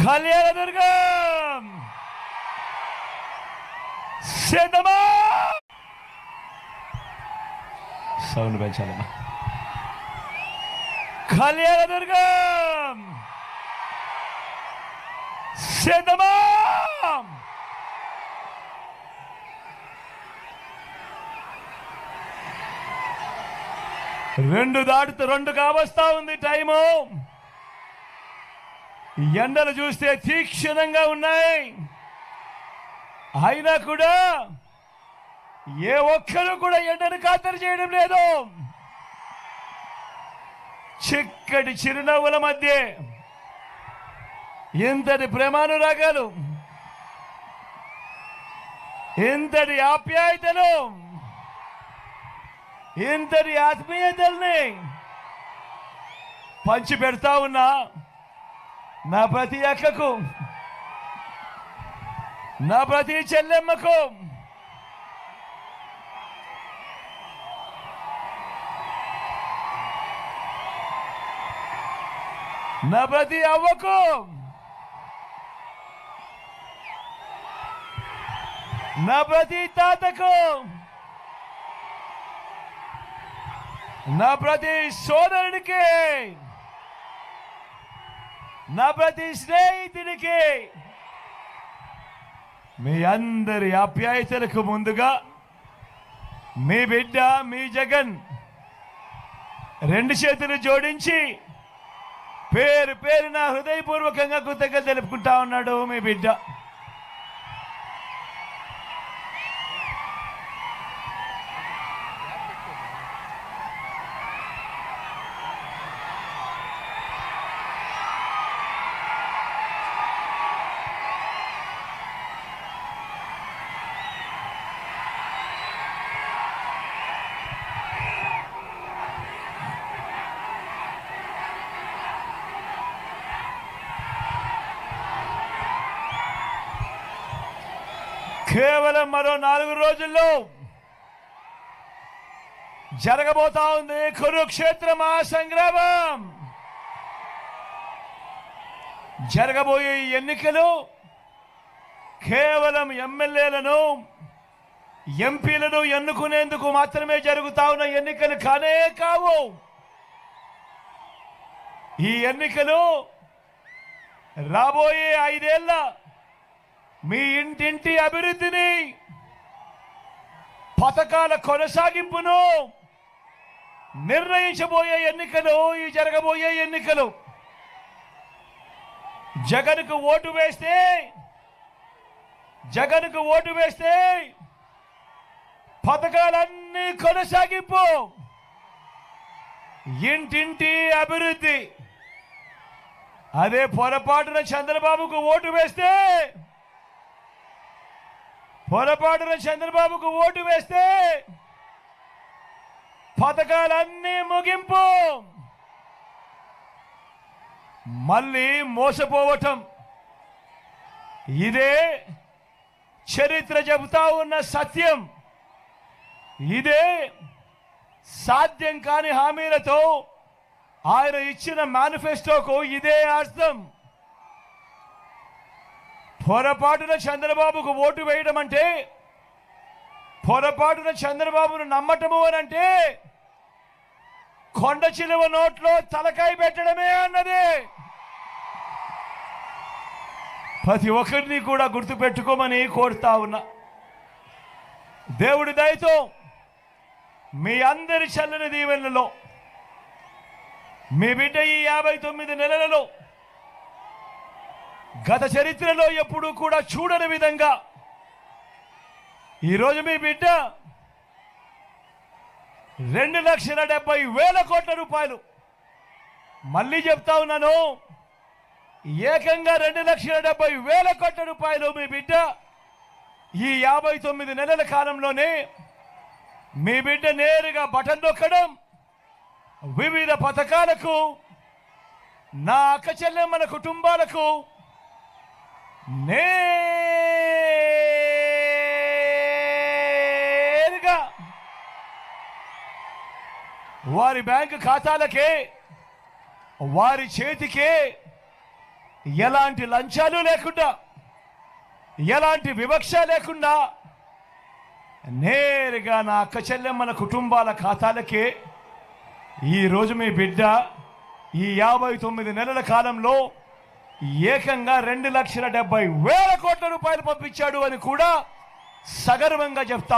కళ్యాణదుర్గం సిద్ధమా? సౌండ్ పెంచాలమ్మా. కళ్యాణదుర్గం సిద్ధమా? రెండు కావస్తా ఉంది టైము. ఎండలు చూస్తే తీక్షణంగా ఉన్నాయి. అయినా కూడా ఏ ఒక్కరు కూడా ఎండను ఖాతరు చేయడం లేదు. చిక్కటి చిరునవ్వుల మధ్య ఇంతటి ప్రేమానురాగాలు, ఇంతటి ఆప్యాయతలు, ఇంతటి ఆత్మీయతల్ని పంచి పెడతా ఉన్నా నా ప్రతి అక్కకు, నా ప్రతి చెల్లెమ్మకు, నా ప్రతి అవ్వకు, నా ప్రతి తాతకు, నా ప్రతి సోదరుడికి, నా ప్రతి స్నేహితుడికి, మీ అందరి ఆప్యాయతలకు ముందుగా మీ బిడ్డ మీ జగన్ రెండు చేతులు జోడించి పేరు పేరున హృదయపూర్వకంగా కృతజ్ఞతలు తెలుపుకుంటా ఉన్నాడు మీ బిడ్డ. కేవలం మరో 4 రోజుల్లో జరగబోతా ఉంది కురుక్షేత్ర మహాసంగ్రామం. జరగబోయే ఎన్నికలు కేవలం ఎమ్మెల్యేలను ఎంపీలను ఎన్నుకునేందుకు మాత్రమే జరుగుతా ఉన్న ఎన్నికలు కానే కావు. ఈ ఎన్నికలు రాబోయే 5 ఏళ్ల మీ ఇంటింటి అభివృద్ధిని, పథకాల కొనసాగింపును నిర్ణయించబోయే ఎన్నికలు. ఈ జరగబోయే ఎన్నికలు జగన్కు ఓటు వేస్తే పథకాలన్నీ కొనసాగింపు, ఇంటింటి అభివృద్ధి. అదే పొరపాటున చంద్రబాబుకు ఓటు వేస్తే పథకాలన్నీ ముగింపు, మళ్ళీ మోసపోవటం. ఇదే చరిత్ర చెబుతా ఉన్న సత్యం. ఇదే సాధ్యం కాని హామీలతో ఆయన ఇచ్చిన మేనిఫెస్టోకు ఇదే అర్థం. పొరపాటున చంద్రబాబుకు ఓటు వేయడం అంటే, పొరపాటున చంద్రబాబును నమ్మటము అని అంటే కొండ చిలువ నోట్లో తలకాయ పెట్టడమే అన్నది. ప్రతి ఒక్కరిని కూడా గుర్తుపెట్టుకోమని కోరుతా ఉన్నా. దేవుడి దయతో మీ అందరి చల్లని దీవెనలలో మీ బిడ్డ ఈ 59 నెలలలో గత చరిత్రలో ఎప్పుడూ కూడా చూడని విధంగా ఈరోజు మీ బిడ్డ 2,70,000 కోట్ల రూపాయలు, మళ్ళీ చెప్తా ఉన్నాను, ఏకంగా 2,70,000 కోట్ల రూపాయలు మీ బిడ్డ ఈ 59 నెలల కాలంలోనే మీ బిడ్డ నేరుగా బటన్ నొక్కడం, వివిధ పథకాలకు, నా అక్క చెల్లెమ్మల కుటుంబాలకు నేరుగా వారి బ్యాంకు ఖాతాలకే, వారి చేతికే ఎలాంటి లంచాలు లేకుండా, ఎలాంటి వివక్ష లేకుండా నేరుగా నా అక్క చెల్లెమ్మల కుటుంబాల ఖాతాలకే ఈరోజు మీ బిడ్డ ఈ 59 నెలల కాలంలో ఏకంగా 2,70,000 కోట్ల రూపాయలు పంపించాడు అని కూడా సగర్వంగా చెప్తా.